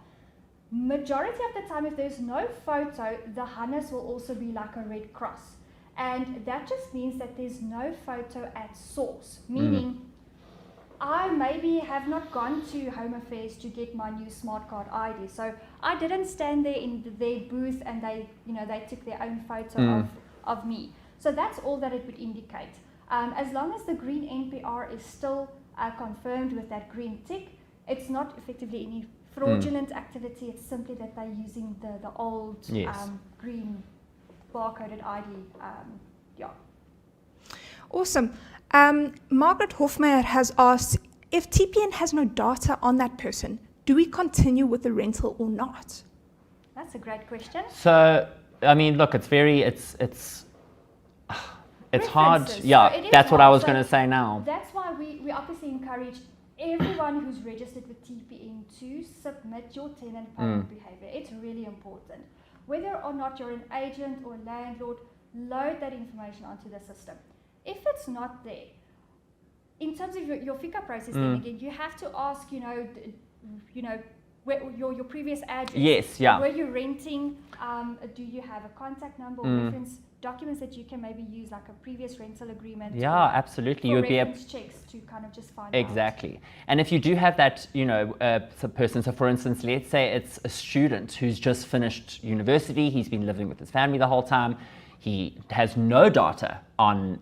majority of the time if there's no photo, the HANAS will also be like a red cross. And that just means that there's no photo at source, meaning I maybe have not gone to Home Affairs to get my new smart card ID. So I didn't stand there in their booth and they took their own photo of me. So that's all that it would indicate. As long as the green NPR is still confirmed with that green tick, it's not effectively any fraudulent activity. It's simply that they're using the old green barcoded ID. Awesome. Margaret Hofmeyer has asked, if TPN has no data on that person, do we continue with the rental or not? That's a great question. So, I mean, look, it's hard. Yeah, so that's what I was going to say now. That's why we obviously encourage everyone who's registered with TPN to submit your tenant payment behavior. It's really important. Whether or not you're an agent or landlord, load that information onto the system. If it's not there, in terms of your FICA process, then again, you have to ask, where, your previous address. Yes, yeah. Were you renting? Do you have a contact number or reference documents that you can maybe use, like a previous rental agreement? Yeah, absolutely. You would be reference checks to kind of just find exactly. And if you do have that, person, so for instance, let's say it's a student who's just finished university, he's been living with his family the whole time, he has no data on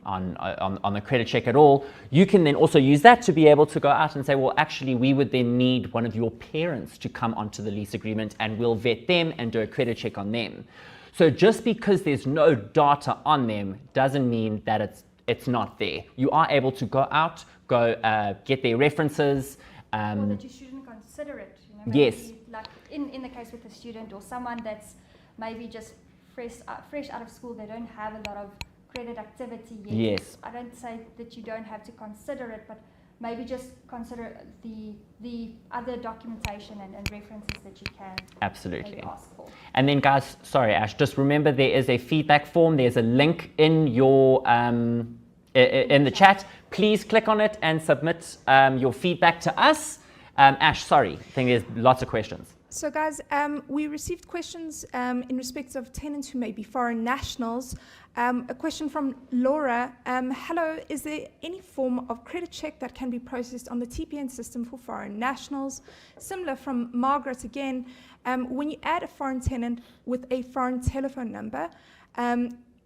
the credit check at all, you can then also use that to be able to go out and say, well, actually, we would then need one of your parents to come onto the lease agreement and we'll vet them and do a credit check on them. So just because there's no data on them doesn't mean that it's not there. You are able to go out, get their references. Or that you shouldn't consider it. Yes. Like in the case with a student or someone that's maybe just fresh out of school, they don't have a lot of credit activity yet. Yes. I don't say that you don't have to consider it, but maybe just consider the other documentation and references that you can absolutely ask for. And then, guys, sorry, Ash, just remember there is a feedback form. There's a link in your in the chat. Please click on it and submit your feedback to us. Ash, sorry, I think there's lots of questions. So guys, we received questions in respect of tenants who may be foreign nationals. A question from Laura. Hello, is there any form of credit check that can be processed on the TPN system for foreign nationals? Similar from Margaret again, when you add a foreign tenant with a foreign telephone number,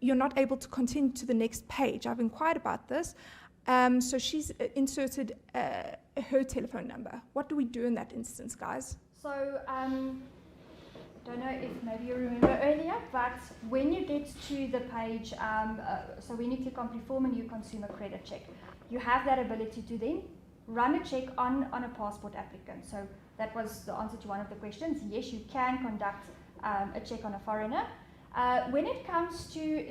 you're not able to continue to the next page. I've inquired about this. So she's inserted her telephone number. What do we do in that instance, guys? So, don't know if maybe you remember earlier, but when you get to the page, so when you click on Perform a new consumer credit check, you have that ability to then run a check on a passport applicant. So that was the answer to one of the questions. Yes, you can conduct a check on a foreigner. When it comes to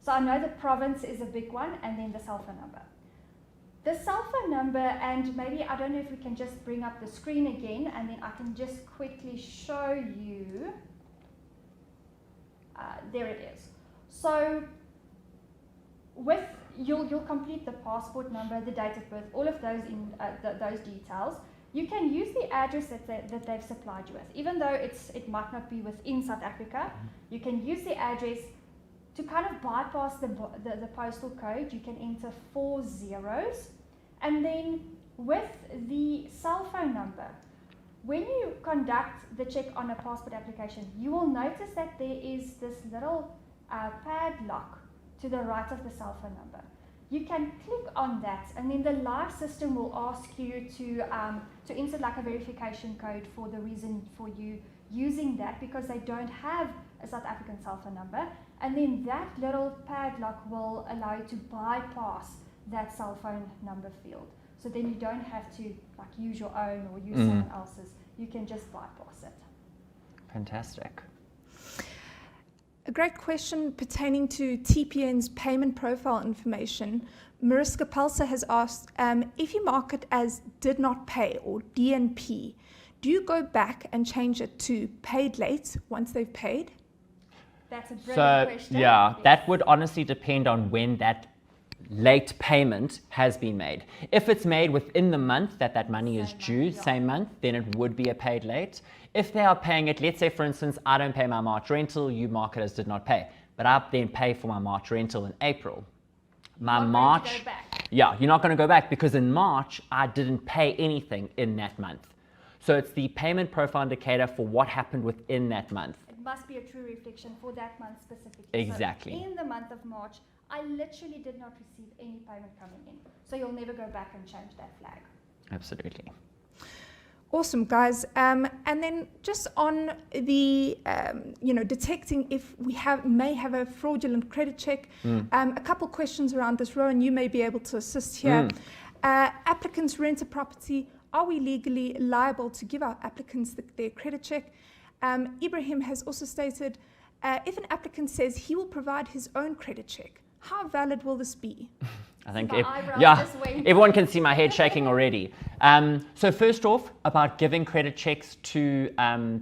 so I know the province is a big one, and then the cell phone number. The cell phone number, and maybe, I don't know if we can just bring up the screen again, and then I can just quickly show you. There it is. So you'll complete the passport number, the date of birth, all of those those details. You can use the address that they've supplied you with, even though it might not be within South Africa. You can use the address. To kind of bypass the postal code, you can enter 4 zeros, and then with the cell phone number, when you conduct the check on a passport application, you will notice that there is this little padlock to the right of the cell phone number. You can click on that, and then the live system will ask you to insert like a verification code for the reason for you using that, because they don't have a South African cell phone number, and then that little padlock will allow you to bypass that cell phone number field. So then you don't have to like use your own or use someone else's. You can just bypass it. Fantastic. A great question pertaining to TPN's payment profile information. Mariska Pelser has asked, if you mark it as did not pay or DNP, do you go back and change it to paid late once they've paid? That's a brilliant question. Yeah, that would honestly depend on when that late payment has been made. If it's made within the month that money is due, same month, then it would be a paid late. If they are paying it, let's say for instance, I don't pay my March rental, you mark it as did not pay, but I then pay for my March rental in April. My March, yeah, you're not going to go back because in March, I didn't pay anything in that month. So it's the payment profile indicator for what happened within that month. It must be a true reflection for that month specifically. Exactly. So in the month of March, I literally did not receive any payment coming in. So you'll never go back and change that flag. Absolutely. Awesome, guys. And then just on the, detecting if we may have a fraudulent credit check, a couple questions around this. Rowan, you may be able to assist here. Applicants rent a property. Are we legally liable to give our applicants their credit check? Ibrahim has also stated, if an applicant says he will provide his own credit check, how valid will this be? I think, yeah, everyone can see my head shaking already. So first off, about giving credit checks to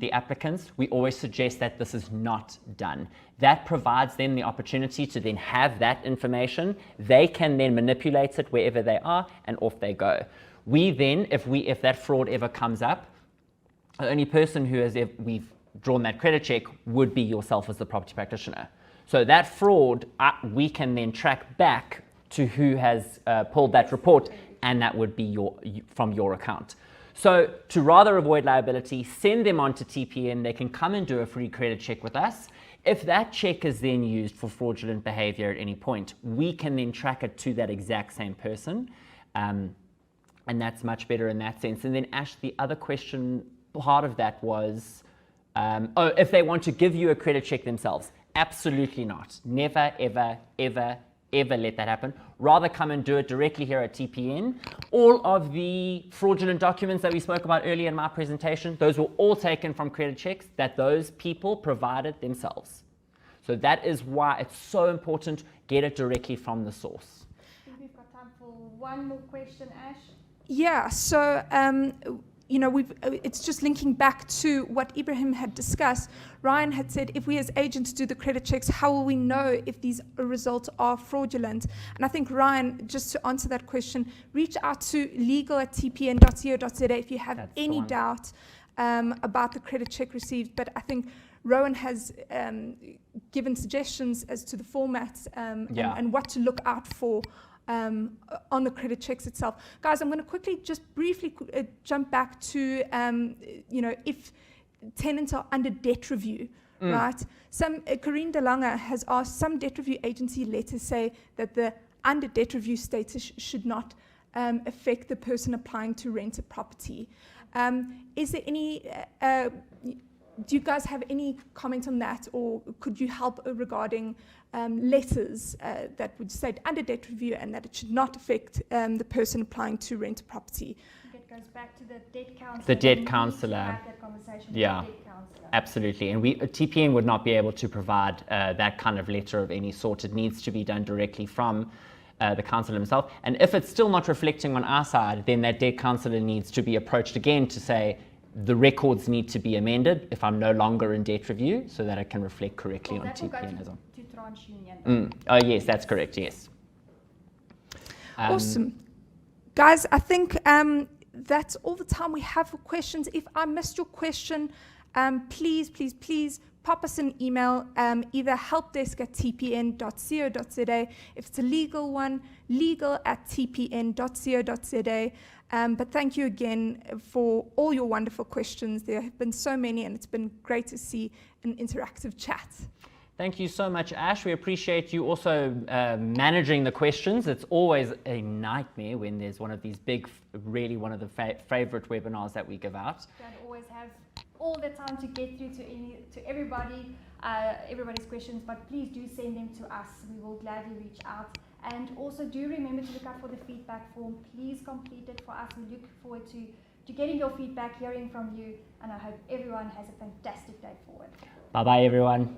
the applicants, we always suggest that this is not done. That provides them the opportunity to then have that information. They can then manipulate it wherever they are, and off they go. We then, if that fraud ever comes up, the only person who we've drawn that credit check would be yourself as the property practitioner. So that fraud, we can then track back to who has pulled that report, and that would be from your account. So to rather avoid liability, send them on to TPN. They can come and do a free credit check with us. If that check is then used for fraudulent behavior at any point, we can then track it to that exact same person. And that's much better in that sense. And then Ash, the other question, part of that was, if they want to give you a credit check themselves. Absolutely not. Never, ever, ever, ever let that happen. Rather come and do it directly here at TPN. All of the fraudulent documents that we spoke about earlier in my presentation, those were all taken from credit checks that those people provided themselves. So that is why it's so important, get it directly from the source. I think we've got time for one more question, Ash. Yeah, so it's just linking back to what Ibrahim had discussed. Ryan had said, if we as agents do the credit checks, how will we know if these results are fraudulent? And I think, Ryan, just to answer that question, reach out to legal@tpn.co.za if you have any doubt about the credit check received. But I think Rowan has given suggestions as to the formats and what to look out for on the credit checks itself. Guys, I'm going to quickly just briefly jump back to, if tenants are under debt review, right? Corinne De Lange has asked, some debt review agency letters say that the under debt review status should not affect the person applying to rent a property. Is there any, do you guys have any comment on that, or could you help regarding letters that would state under debt review and that it should not affect the person applying to rent a property? I think it goes back to the debt counselor. The debt counselor. Have that conversation with Yeah, the debt counselor. Absolutely. And TPN would not be able to provide that kind of letter of any sort. It needs to be done directly from the counsellor himself. And if it's still not reflecting on our side, then that debt counsellor needs to be approached again to say, the records need to be amended if I'm no longer in debt review so that it can reflect correctly on TPN as well. To tranche union. Oh, yes, that's correct, yes. Awesome. Guys, I think that's all the time we have for questions. If I missed your question, please pop us an email, either helpdesk@tpn.co.za. If it's a legal one, legal@tpn.co.za. But thank you again for all your wonderful questions. There have been so many, and it's been great to see an interactive chat. Thank you so much, Ash. We appreciate you also managing the questions. It's always a nightmare when there's one of these big, really one of the favorite webinars that we give out. Don't always have all the time to get through to everybody's questions, but please do send them to us. We will gladly reach out And also do remember to look out for the feedback form. Please complete it for us. We look forward to getting your feedback, hearing from you, and I hope everyone has a fantastic day forward. Bye-bye, everyone.